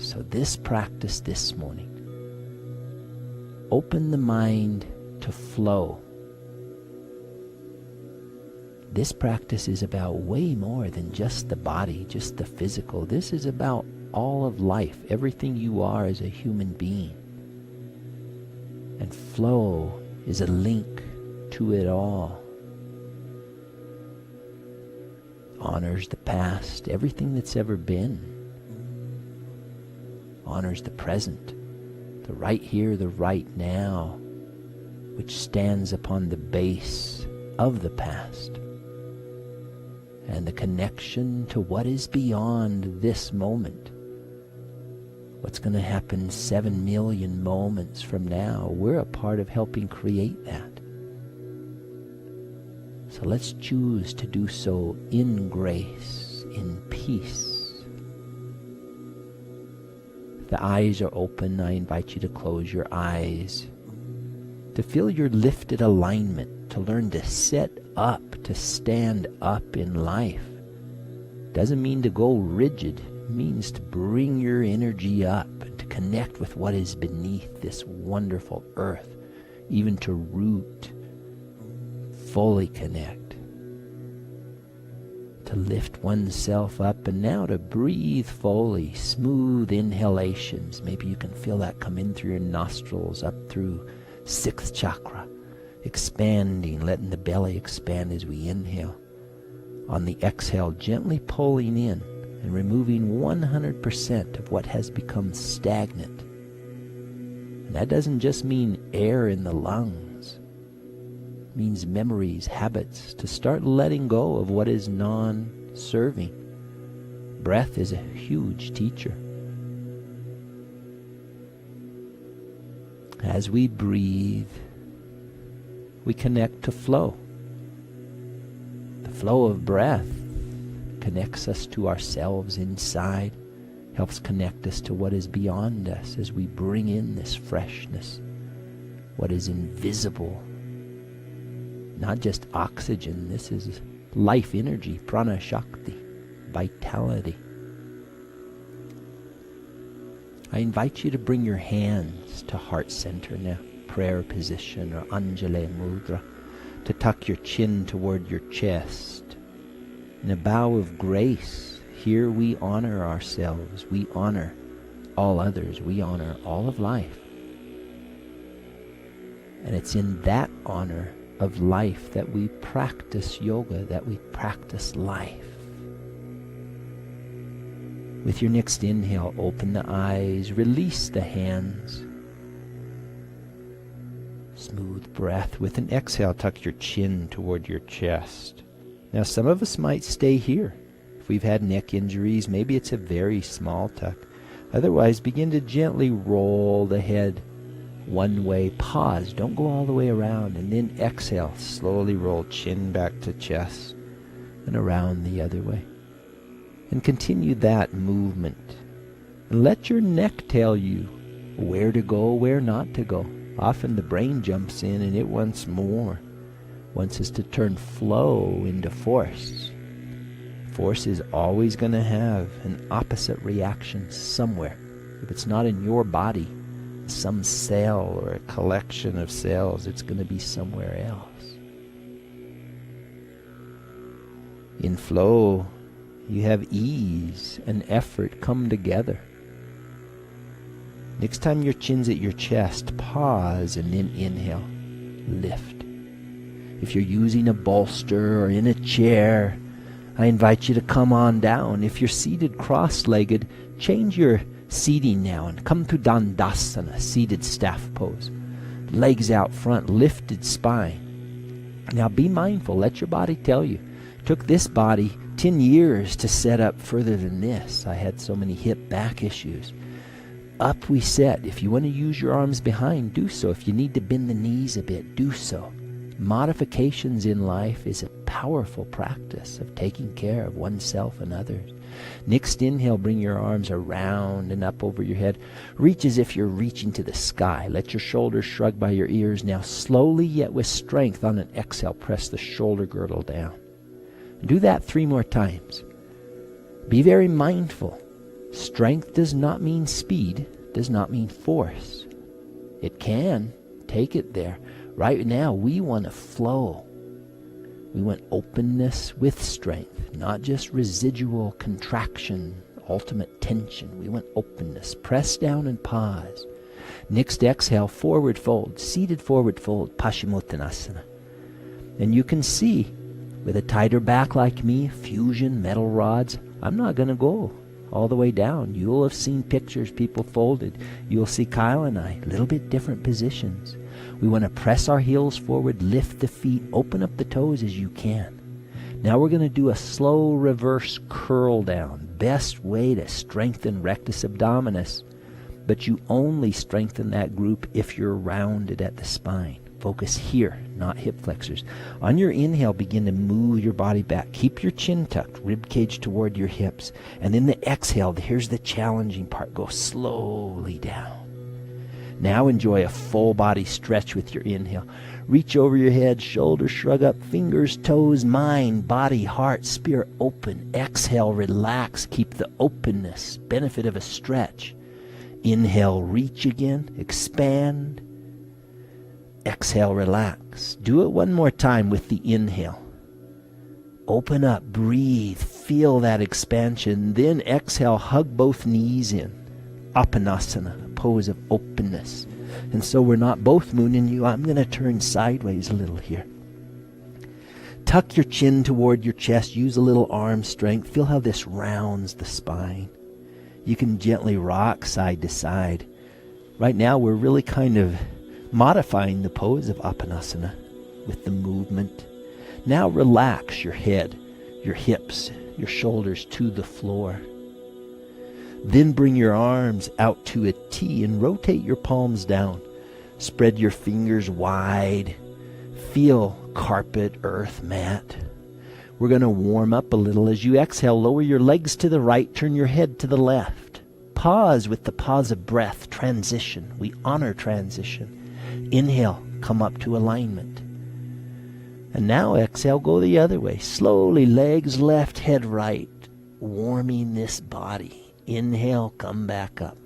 So this practice this morning, open the mind to flow. This practice is about way more than just the body, just the physical. This is about all of life, everything you are as a human being. And flow is a link to it all. Honors the past, everything that's ever been. Honors the present, the right here, the right now, which stands upon the base of the past. And the connection to what is beyond this moment. What's going to happen 7 million moments from now? We're a part of helping create that. So let's choose to do so in grace, in peace. If the eyes are open, I invite you to close your eyes, to feel your lifted alignment, to learn to set up, to stand up in life. Doesn't mean to go rigid. It means to bring your energy up and to connect with what is beneath this wonderful earth, even to root, fully connect, to lift oneself up, and now to breathe fully, smooth inhalations. Maybe you can feel that come in through your nostrils, up through 6th chakra, expanding, letting the belly expand as we inhale. On the exhale, gently pulling in and removing 100% of what has become stagnant. And that doesn't just mean air in the lungs. It means memories, habits, to start letting go of what is non-serving. Breath is a huge teacher. As we breathe, we connect to flow. The flow of breath connects us to ourselves inside, helps connect us to what is beyond us as we bring in this freshness, what is invisible. Not just oxygen, this is life energy, prana shakti, vitality. I invite you to bring your hands to heart center now, prayer position or Anjali Mudra, to tuck your chin toward your chest. In a bow of grace, here we honor ourselves, we honor all others, we honor all of life. And it's in that honor of life that we practice yoga, that we practice life. With your next inhale, open the eyes, release the hands. Smooth breath. With an exhale, tuck your chin toward your chest. Now, some of us might stay here. If we've had neck injuries, maybe it's a very small tuck. Otherwise, begin to gently roll the head one way. Pause. Don't go all the way around. And then exhale. Slowly roll chin back to chest and around the other way. And continue that movement. And let your neck tell you where to go, where not to go. Often the brain jumps in and it wants more. Wants us to turn flow into force. Force is always going to have an opposite reaction somewhere. If it's not in your body, some cell or a collection of cells, it's going to be somewhere else. In flow, you have ease and effort come together. Next time your chin's at your chest, pause and then inhale. Lift. If you're using a bolster or in a chair, I invite you to come on down. If you're seated cross-legged, change your seating now and come to Dandasana, seated staff pose. Legs out front, lifted spine. Now be mindful, let your body tell you. It took this body 10 years to set up further than this. I had so many hip back issues. Up we set. If you want to use your arms behind, do so. If you need to bend the knees a bit, do so. Modifications in life is a powerful practice of taking care of oneself and others. Next inhale, bring your arms around and up over your head. Reach as if you're reaching to the sky. Let your shoulders shrug by your ears. Now slowly yet with strength on an exhale, press the shoulder girdle down. Do that 3 more times. Be very mindful. Strength does not mean speed, does not mean force. It can take it there. Right now, we want to flow. We want openness with strength, not just residual contraction, ultimate tension. We want openness. Press down and pause. Next exhale, forward fold, seated forward fold, Paschimottanasana. And you can see, with a tighter back like me, fusion, metal rods, I'm not going to go all the way down. You'll have seen pictures, people folded. You'll see Kyle and I, a little bit different positions. We want to press our heels forward, lift the feet, open up the toes as you can. Now we're going to do a slow reverse curl down. Best way to strengthen rectus abdominis, but you only strengthen that group if you're rounded at the spine. Focus here, not hip flexors. On your inhale, begin to move your body back. Keep your chin tucked, rib cage toward your hips. And then the exhale, here's the challenging part. Go slowly down. Now enjoy a full body stretch with your inhale. Reach over your head, shoulders shrug up, fingers, toes, mind, body, heart, spirit open. Exhale, relax, keep the openness, benefit of a stretch. Inhale, reach again, expand. Exhale, relax. Do it one more time with the inhale. Open up, breathe, feel that expansion. Then exhale, hug both knees in. Apanasana, a pose of openness. And so we're not both mooning you. I'm going to turn sideways a little here. Tuck your chin toward your chest. Use a little arm strength. Feel how this rounds the spine. You can gently rock side to side. Right now we're really kind of modifying the pose of Apanasana with the movement. Now relax your head, your hips, your shoulders to the floor. Then bring your arms out to a T and rotate your palms down. Spread your fingers wide. Feel carpet, earth, mat. We're going to warm up a little. As you exhale, lower your legs to the right, turn your head to the left. Pause with the pause of breath, transition. We honor transition. Inhale, come up to alignment. And now exhale, go the other way. Slowly, legs left, head right. Warming this body. Inhale, come back up.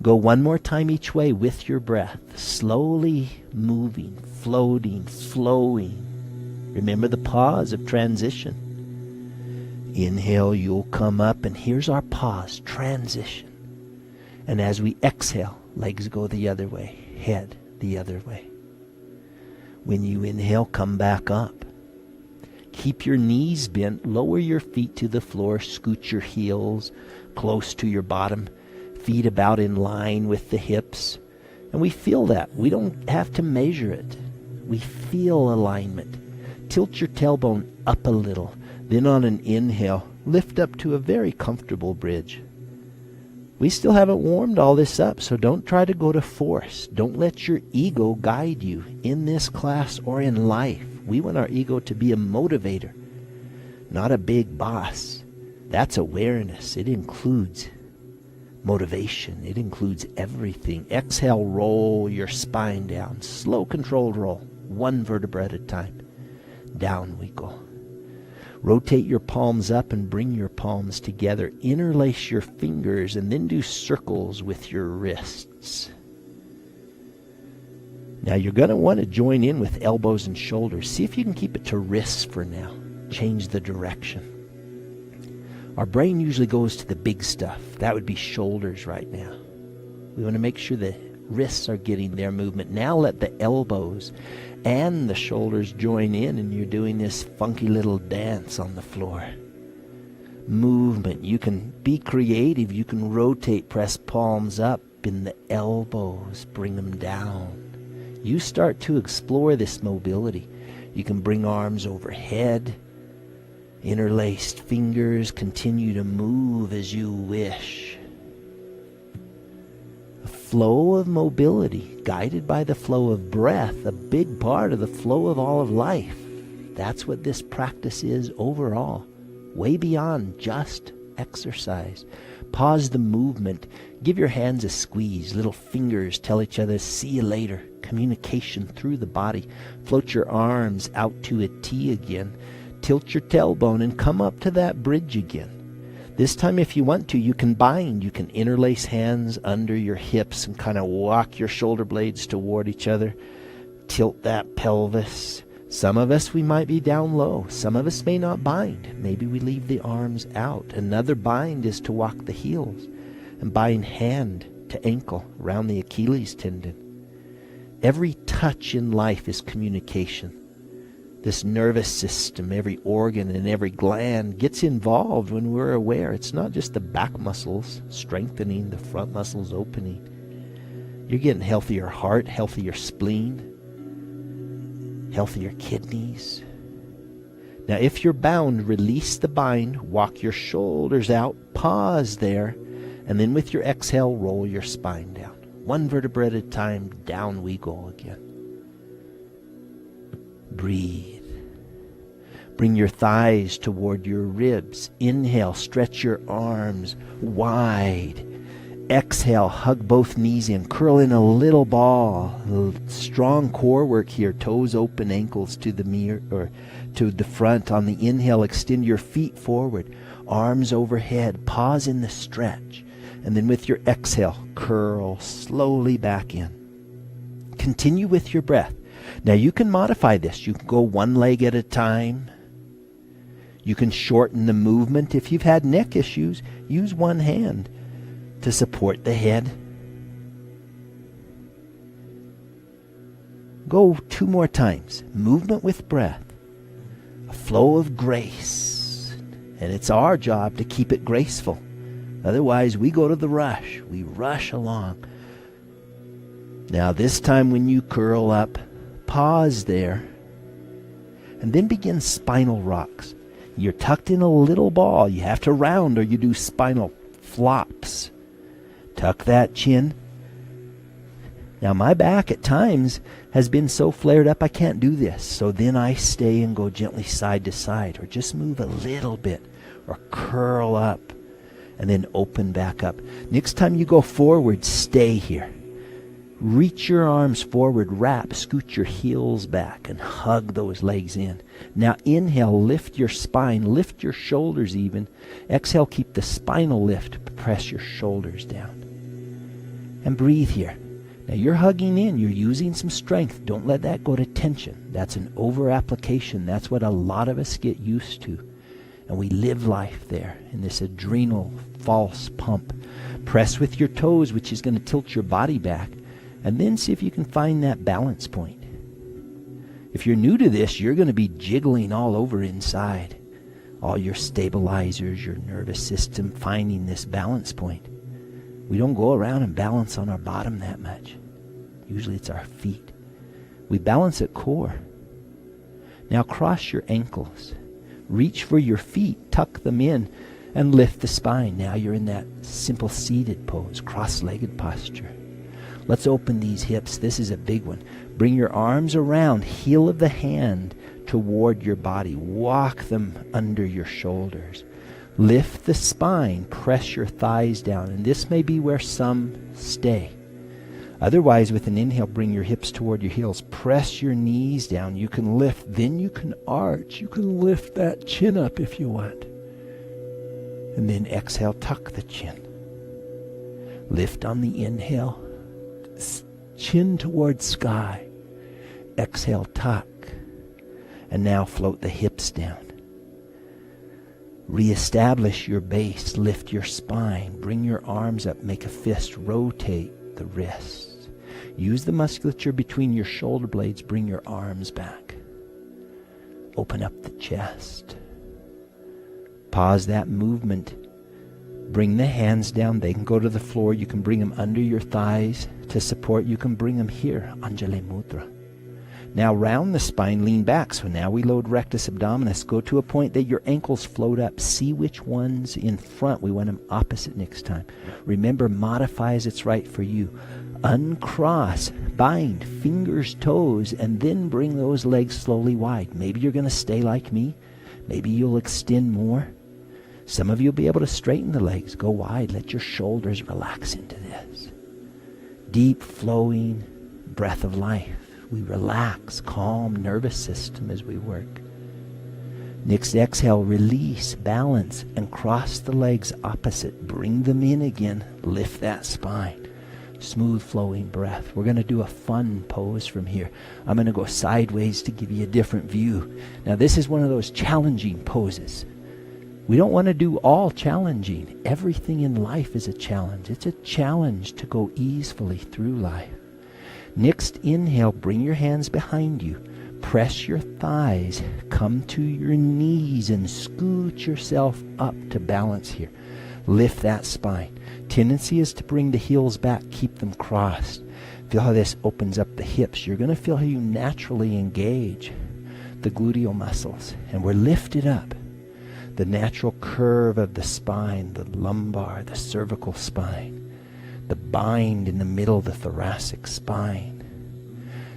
Go one more time each way with your breath. Slowly moving, floating, flowing. Remember the pause of transition. Inhale, you'll come up, and here's our pause, transition. And as we exhale, legs go the other way, head the other way. When you inhale, come back up. Keep your knees bent, lower your feet to the floor, scoot your heels close to your bottom, feet about in line with the hips. And we feel that. We don't have to measure it. We feel alignment. Tilt your tailbone up a little. Then on an inhale, lift up to a very comfortable bridge. We still haven't warmed all this up, so don't try to go to force. Don't let your ego guide you in this class or in life. We want our ego to be a motivator, not a big boss. That's awareness. It includes motivation. It includes everything. Exhale, roll your spine down. Slow, controlled roll. One vertebra at a time. Down we go. Rotate your palms up and bring your palms together. Interlace your fingers and then do circles with your wrists. Now you're going to want to join in with elbows and shoulders. See if you can keep it to wrists for now. Change the direction. Our brain usually goes to the big stuff. That would be shoulders right now. We want to make sure the wrists are getting their movement. Now let the elbows and the shoulders join in, and you're doing this funky little dance on the floor. Movement. You can be creative. You can rotate, press palms up in the elbows, bring them down. You start to explore this mobility. You can bring arms overhead, interlaced fingers, continue to move as you wish. A flow of mobility, guided by the flow of breath, a big part of the flow of all of life. That's what this practice is overall, way beyond just exercise. Pause the movement. Give your hands a squeeze. Little fingers tell each other, see you later. Communication through the body. Float your arms out to a T again. Tilt your tailbone and come up to that bridge again. This time, if you want to, you can bind. You can interlace hands under your hips and kind of walk your shoulder blades toward each other. Tilt that pelvis. Some of us, we might be down low. Some of us may not bind. Maybe we leave the arms out. Another bind is to walk the heels and bind hand to ankle around the Achilles tendon. Every touch in life is communication. This nervous system, every organ and every gland gets involved when we're aware. It's not just the back muscles strengthening, the front muscles opening. You're getting healthier heart, healthier spleen, healthier kidneys. Now, if you're bound, release the bind, walk your shoulders out, pause there, and then with your exhale, roll your spine down. One vertebra at a time, down we go again. Breathe. Bring your thighs toward your ribs. Inhale, stretch your arms wide. Exhale, hug both knees in. Curl in a little ball. Strong core work here. Toes open, ankles to the mirror or to the front. On the inhale, extend your feet forward. Arms overhead. Pause in the stretch. And then with your exhale, curl slowly back in. Continue with your breath. Now you can modify this. You can go one leg at a time. You can shorten the movement. If you've had neck issues, use one hand to support the head. Go 2 more times. Movement with breath. A flow of grace. And it's our job to keep it graceful. Otherwise, we go to the rush. We rush along. Now, this time when you curl up, pause there. And then begin spinal rocks. You're tucked in a little ball. You have to round or you do spinal flops. Tuck that chin. Now my back at times has been so flared up I can't do this. So then I stay and go gently side to side or just move a little bit or curl up and then open back up. Next time you go forward, stay here. Reach your arms forward, wrap, scoot your heels back, and hug those legs in. Now inhale, lift your spine, lift your shoulders even. Exhale, keep the spinal lift, press your shoulders down. And breathe here. Now you're hugging in, you're using some strength. Don't let that go to tension. That's an over-application. That's what a lot of us get used to. And we live life there in this adrenal false pump. Press with your toes, which is going to tilt your body back. And then see if you can find that balance point. If you're new to this, you're going to be jiggling all over inside. All your stabilizers, your nervous system, finding this balance point. We don't go around and balance on our bottom that much. Usually it's our feet. We balance at core. Now cross your ankles. Reach for your feet, tuck them in, and lift the spine. Now you're in that simple seated pose, cross-legged posture. Let's open these hips. This is a big one. Bring your arms around, heel of the hand toward your body. Walk them under your shoulders. Lift the spine, press your thighs down. And this may be where some stay. Otherwise, with an inhale, bring your hips toward your heels. Press your knees down. You can lift, then you can arch. You can lift that chin up if you want. And then exhale, tuck the chin. Lift on the inhale. Chin towards sky. Exhale, tuck. And now float the hips down. Reestablish your base. Lift your spine. Bring your arms up. Make a fist. Rotate the wrists. Use the musculature between your shoulder blades. Bring your arms back. Open up the chest. Pause that movement. Bring the hands down. They can go to the floor. You can bring them under your thighs to support. You can bring them here, Anjali Mudra. Now round the spine, lean back. So now we load rectus abdominis. Go to a point that your ankles float up. See which one's in front. We want them opposite next time. Remember, modify as it's right for you. Uncross, bind, fingers, toes, and then bring those legs slowly wide. Maybe you're going to stay like me. Maybe you'll extend more. Some of you will be able to straighten the legs. Go wide. Let your shoulders relax into this. Deep flowing breath of life. We relax, calm nervous system as we work. Next exhale, release, balance, and cross the legs opposite. Bring them in again. Lift that spine. Smooth flowing breath. We're going to do a fun pose from here. I'm going to go sideways to give you a different view. Now this is one of those challenging poses. We don't want to do all challenging. Everything in life is a challenge. It's a challenge to go easily through life. Next inhale, bring your hands behind you. Press your thighs. Come to your knees and scoot yourself up to balance here. Lift that spine. Tendency is to bring the heels back, keep them crossed. Feel how this opens up the hips. You're going to feel how you naturally engage the gluteal muscles. And we're lifted up. The natural curve of the spine, the lumbar, the cervical spine, the bind in the middle of the thoracic spine.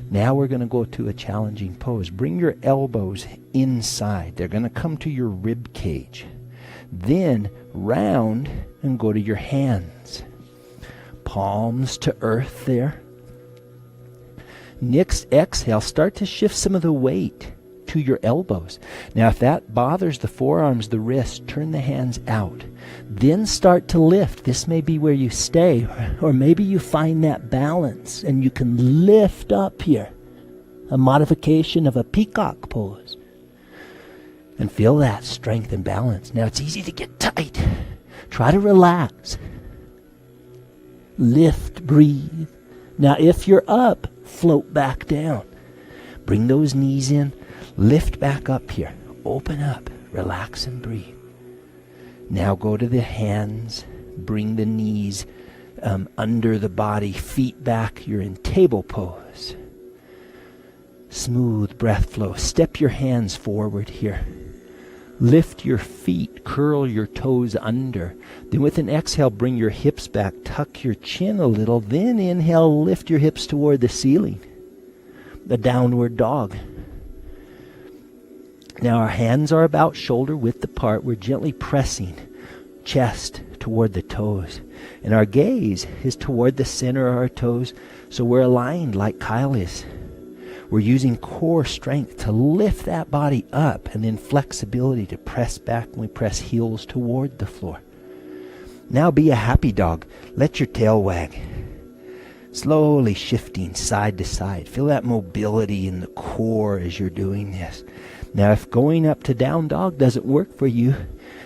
Now we're going to go to a challenging pose. Bring your elbows inside. They're going to come to your rib cage. Then round and go to your hands. Palms to earth there. Next exhale, start to shift some of the weight to your elbows. Now if that bothers the forearms, the wrists, turn the hands out. Then start to lift. This may be where you stay, or maybe you find that balance and you can lift up here. A modification of a peacock pose. And feel that strength and balance. Now it's easy to get tight. Try to relax. Lift, breathe. Now if you're up, float back down. Bring those knees in. Lift back up here. Open up. Relax and breathe. Now go to the hands. Bring the knees under the body. Feet back. You're in table pose. Smooth breath flow. Step your hands forward here. Lift your feet. Curl your toes under. Then with an exhale, bring your hips back. Tuck your chin a little. Then inhale, lift your hips toward the ceiling. The downward dog. Now our hands are about shoulder width apart. We're gently pressing chest toward the toes. And our gaze is toward the center of our toes. So we're aligned like Kyle is. We're using core strength to lift that body up, and then flexibility to press back when we press heels toward the floor. Now be a happy dog. Let your tail wag. Slowly shifting side to side. Feel that mobility in the core as you're doing this. Now if going up to down dog doesn't work for you,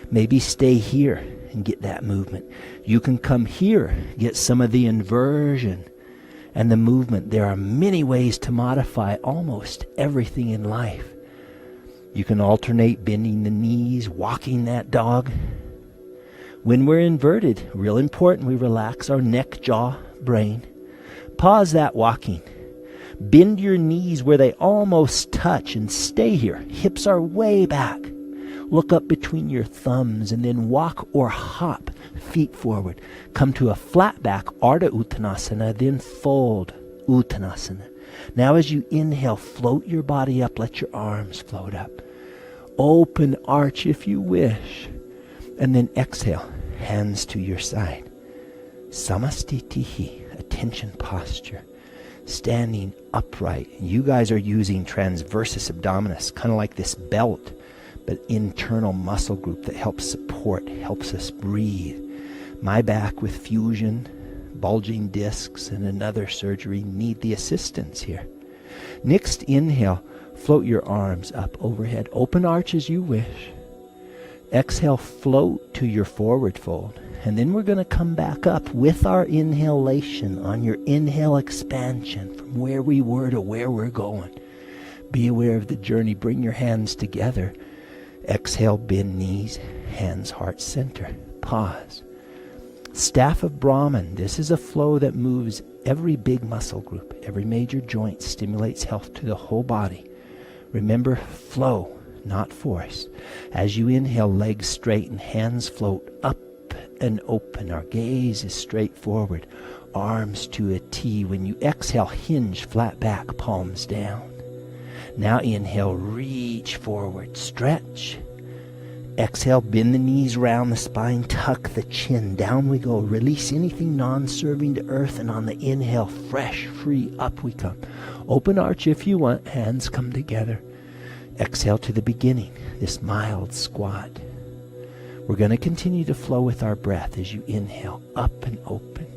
maybe stay here and get that movement. You can come here, get some of the inversion and the movement. There are many ways to modify almost everything in life. You can alternate bending the knees, walking that dog. When we're inverted, real important, we relax our neck, jaw, brain. Pause that walking. Bend your knees where they almost touch and stay here. Hips are way back. Look up between your thumbs and then walk or hop feet forward. Come to a flat back, Ardha Uttanasana, then fold Uttanasana. Now as you inhale, float your body up, let your arms float up. Open arch if you wish. And then exhale, hands to your side. Samastitihi, attention posture. Standing upright. You guys are using transversus abdominis, kind of like this belt, but internal muscle group that helps support, helps us breathe. My back with fusion, bulging discs, and another surgery need the assistance here. Next inhale, float your arms up overhead. Open arch as you wish. Exhale, float to your forward fold. And then we're going to come back up with our inhalation on your inhale expansion from where we were to where we're going. Be aware of the journey. Bring your hands together. Exhale, bend knees, hands heart center. Pause. Staff of Brahman. This is a flow that moves every big muscle group, every major joint, stimulates health to the whole body. Remember, flow, not force. As you inhale, legs straighten, hands float up and open. Our gaze is straight forward, arms to a T. When you exhale, hinge, flat back, palms down. Now inhale, reach forward, stretch. Exhale, bend the knees round the spine, tuck the chin. Down we go. Release anything non-serving to earth, and on the inhale, fresh, free, up we come. Open arch if you want. Hands come together. Exhale to the beginning, this mild squat. We're going to continue to flow with our breath as you inhale, up and open.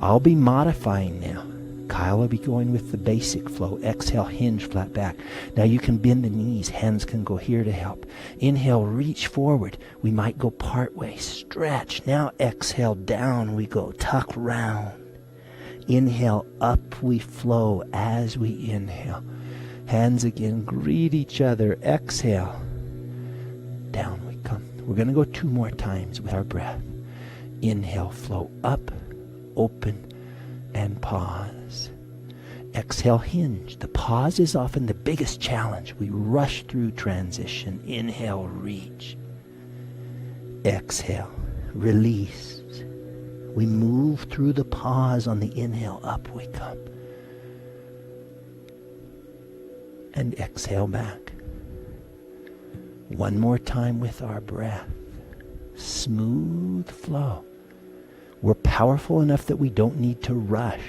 I'll be modifying now. Kyle will be going with the basic flow. Exhale, hinge, flat back. Now you can bend the knees. Hands can go here to help. Inhale, reach forward. We might go part way. Stretch. Now exhale, down we go. Tuck round. Inhale, up we flow as we inhale. Hands again, greet each other. Exhale. Down we come. We're going to go 2 more times with our breath. Inhale, flow up, open, and pause. Exhale, hinge. The pause is often the biggest challenge. We rush through transition. Inhale, reach. Exhale, release. We move through the pause on the inhale. Up we come. And exhale back. One more time with our breath. Smooth flow. We're powerful enough that we don't need to rush.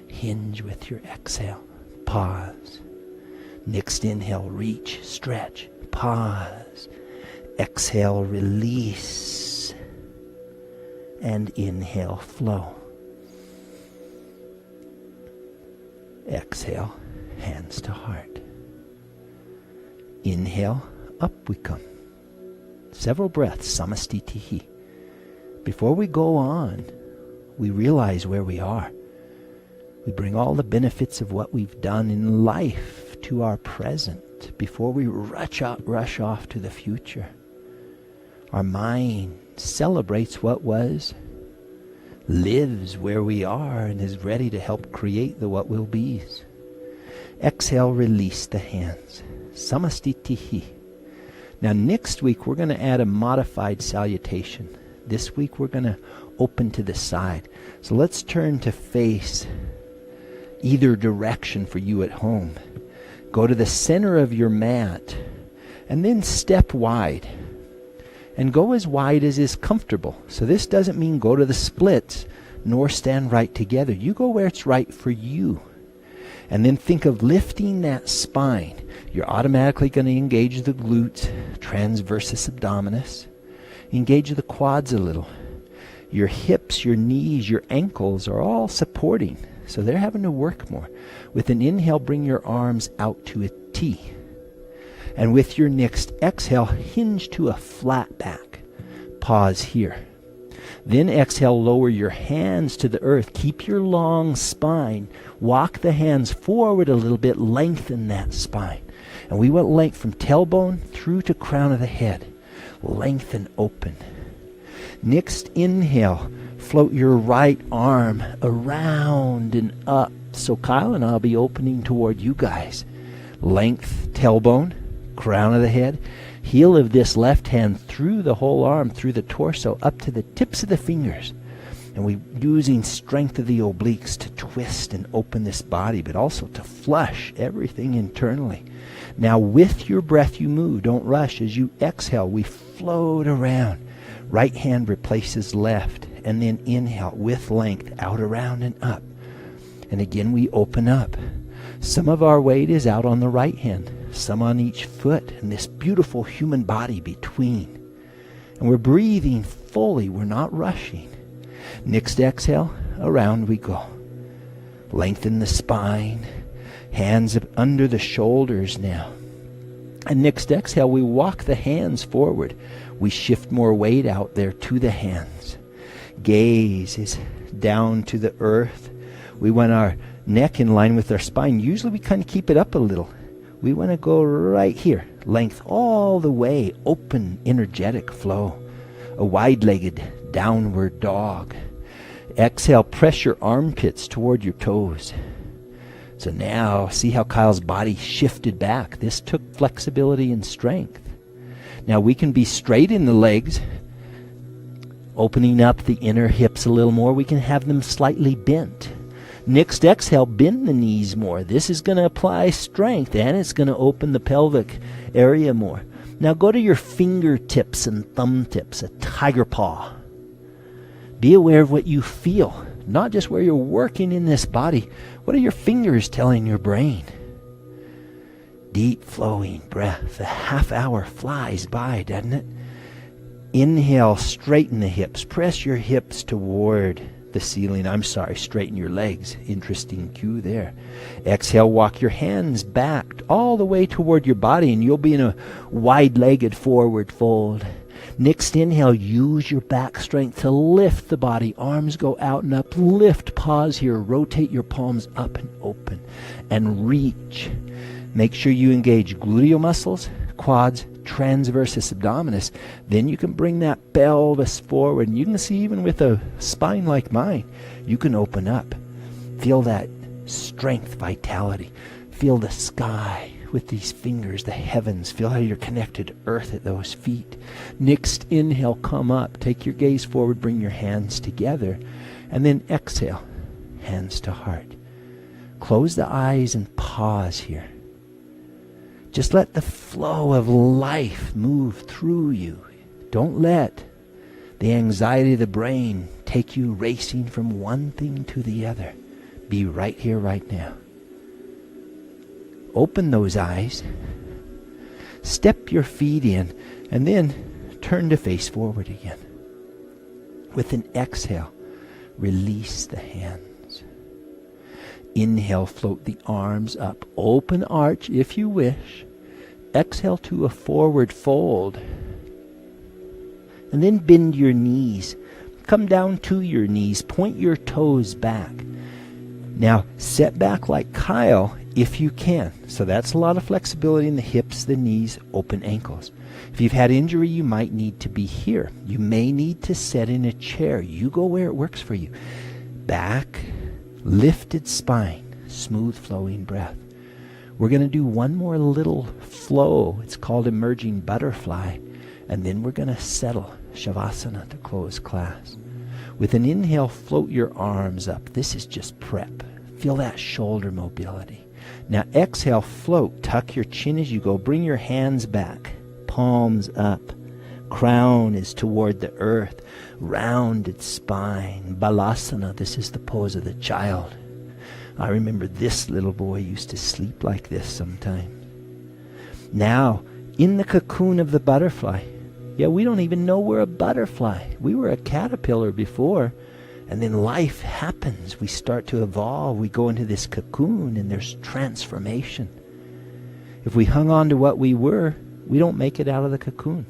Hinge with your exhale. Pause. Next inhale, reach, stretch, pause. Exhale, release. And inhale, flow. Exhale, hands to heart. Inhale, up we come. Several breaths, samastitihi. Before we go on, we realize where we are. We bring all the benefits of what we've done in life to our present before we rush off to the future. Our mind celebrates what was, lives where we are, and is ready to help create the what will be's. Exhale, release the hands. Samastitihi. Now next week we're going to add a modified salutation. This week we're going to open to the side. So let's turn to face either direction for you at home. Go to the center of your mat and then step wide. And go as wide as is comfortable. So this doesn't mean go to the splits nor stand right together. You go where it's right for you. And then think of lifting that spine. You're automatically going to engage the glutes, transversus abdominis. Engage the quads a little. Your hips, your knees, your ankles are all supporting. So they're having to work more. With an inhale, bring your arms out to a T. And with your next exhale, hinge to a flat back. Pause here. Then exhale, lower your hands to the earth. Keep your long spine. Walk the hands forward a little bit. Lengthen that spine. And we want length from tailbone through to crown of the head. Lengthen, open. Next inhale, float your right arm around and up. So Kyle and I'll be opening toward you guys. Length, tailbone, crown of the head. Heel of this left hand through the whole arm, through the torso, up to the tips of the fingers. And we're using strength of the obliques to twist and open this body, but also to flush everything internally. Now with your breath you move. Don't rush. As you exhale, we float around. Right hand replaces left. And then inhale with length, out, around, and up. And again we open up. Some of our weight is out on the right hand, some on each foot, and this beautiful human body between. And we're breathing fully. We're not rushing. Next exhale, around we go. Lengthen the spine. Hands up under the shoulders now. And next exhale, we walk the hands forward. We shift more weight out there to the hands. Gaze is down to the earth. We want our neck in line with our spine. Usually we kind of keep it up a little. We want to go right here. Length all the way. Open, energetic flow. A wide-legged downward dog. Exhale, press your armpits toward your toes. So now, see how Kyle's body shifted back. This took flexibility and strength. Now we can be straight in the legs, opening up the inner hips a little more. We can have them slightly bent. Next exhale, bend the knees more. This is going to apply strength, and it's going to open the pelvic area more. Now go to your fingertips and thumb tips, a tiger paw. Be aware of what you feel, not just where you're working in this body. What are your fingers telling your brain? Deep flowing breath. The half hour flies by, doesn't it? Inhale, straighten the hips. Press your hips toward the ceiling. Straighten your legs. Interesting cue there. Exhale, walk your hands back all the way toward your body, and you'll be in a wide-legged forward fold. Next inhale, use your back strength to lift the body. Arms go out and up. Lift, pause here. Rotate your palms up and open. And reach. Make sure you engage gluteal muscles, quads, transversus abdominis. Then you can bring that pelvis forward. And you can see, even with a spine like mine, you can open up. Feel that strength, vitality. Feel the sky with these fingers, the heavens. Feel how you're connected to earth at those feet. Next inhale, come up. Take your gaze forward. Bring your hands together. And then exhale, hands to heart. Close the eyes and pause here. Just let the flow of life move through you. Don't let the anxiety of the brain take you racing from one thing to the other. Be right here, right now. Open those eyes. Step your feet in, and then turn to face forward again. With an exhale, release the hands. Inhale, float the arms up. Open arch if you wish. Exhale to a forward fold. And then bend your knees. Come down to your knees. Point your toes back. Now, set back like Kyle if you can. So that's a lot of flexibility in the hips, the knees, open ankles. If you've had injury, you might need to be here. You may need to sit in a chair. You go where it works for you. Back, lifted spine, smooth flowing breath. We're going to do one more little flow. It's called emerging butterfly. And then we're going to settle, Shavasana, to close class. With an inhale, float your arms up. This is just prep. Feel that shoulder mobility. Now exhale, float. Tuck your chin as you go. Bring your hands back. Palms up. Crown is toward the earth. Rounded spine. Balasana. This is the pose of the child. I remember this little boy used to sleep like this sometimes. Now, in the cocoon of the butterfly. Yeah, we don't even know we're a butterfly. We were a caterpillar before. And then life happens. We start to evolve. We go into this cocoon and there's transformation. If we hung on to what we were, we don't make it out of the cocoon.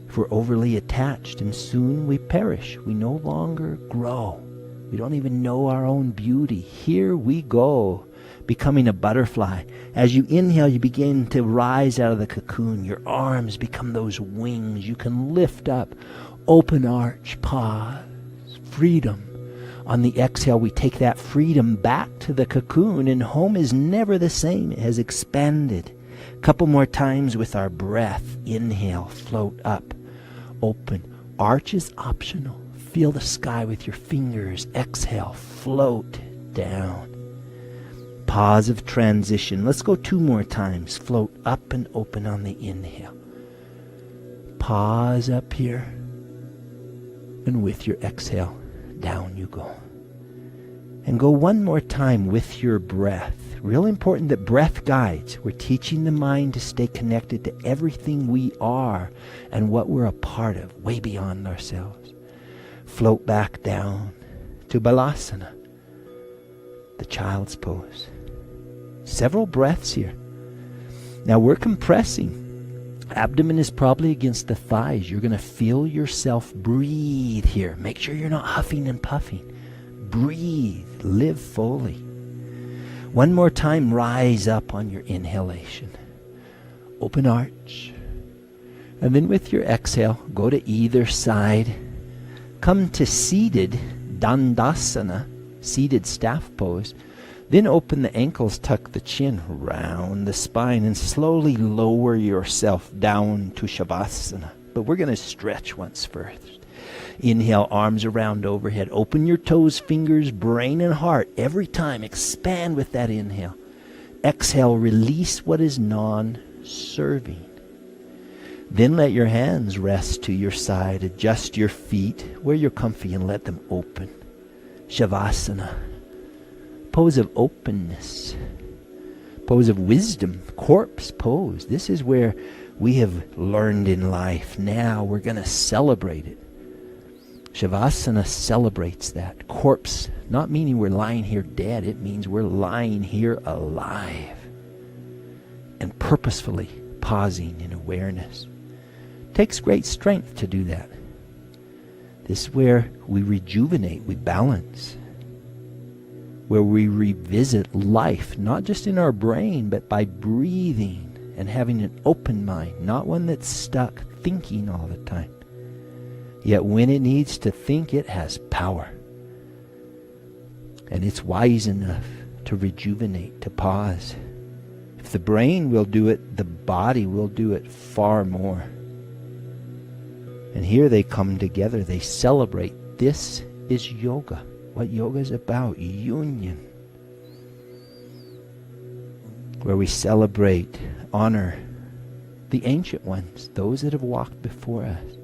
If we're overly attached, and soon we perish. We no longer grow. We don't even know our own beauty. Here we go, becoming a butterfly. As you inhale, you begin to rise out of the cocoon. Your arms become those wings. You can lift up, open arch, pause, freedom. On the exhale, we take that freedom back to the cocoon, and home is never the same. It has expanded. A couple more times with our breath. Inhale, float up, open. Arch is optional. Feel the sky with your fingers. Exhale, float down. Pause of transition. Let's go 2 more times. Float up and open on the inhale. Pause up here. And with your exhale, down you go. And go 1 more time with your breath. Real important that breath guides. We're teaching the mind to stay connected to everything we are and what we're a part of, way beyond ourselves. Float back down to Balasana, the child's pose. Several breaths here. Now we're compressing. Abdomen is probably against the thighs. You're going to feel yourself breathe here. Make sure you're not huffing and puffing. Breathe. Live fully. 1 more time, rise up on your inhalation. Open arch. And then with your exhale, go to either side. Come to seated Dandasana, seated staff pose. Then open the ankles, tuck the chin, round the spine, and slowly lower yourself down to Shavasana. But we're going to stretch once first. Inhale, arms around overhead. Open your toes, fingers, brain, and heart. Every time, expand with that inhale. Exhale, release what is non-serving. Then let your hands rest to your side. Adjust your feet where you're comfy and let them open. Shavasana. Pose of openness. pose of wisdom, corpse pose. This is where we have learned in life. Now we're going to celebrate it. Shavasana celebrates that. Corpse, not meaning we're lying here dead. It means we're lying here alive and purposefully pausing in awareness. It takes great strength to do that. This is where we rejuvenate, we balance, where we revisit life, not just in our brain, but by breathing and having an open mind, not one that's stuck thinking all the time. Yet when it needs to think, it has power. And it's wise enough to rejuvenate, to pause. If the brain will do it, the body will do it far more. And here they come together, they celebrate. This is yoga. What yoga is about, union. Where we celebrate, honor the ancient ones, those that have walked before us.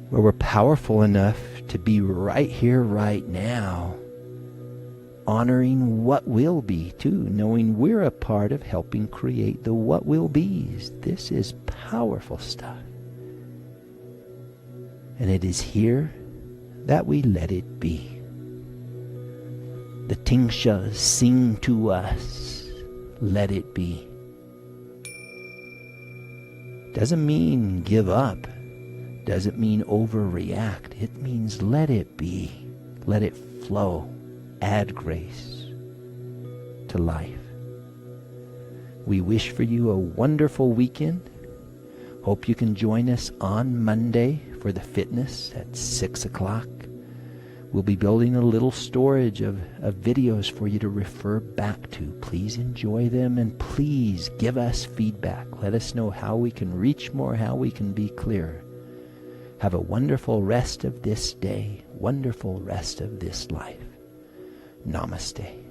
Where we're powerful enough to be right here, right now, honoring what will be too, knowing we're a part of helping create the what will be's. This is powerful stuff. And it is here that we let it be. The Tingshas sing to us, let it be. Doesn't mean give up. Doesn't mean overreact. It means let it be. Let it flow. Add grace to life. We wish for you a wonderful weekend. Hope you can join us on Monday for the fitness at 6 o'clock. We'll be building a little storage of videos for you to refer back to. Please enjoy them and please give us feedback. Let us know how we can reach more, how we can be clearer. Have a wonderful rest of this day, wonderful rest of this life. Namaste.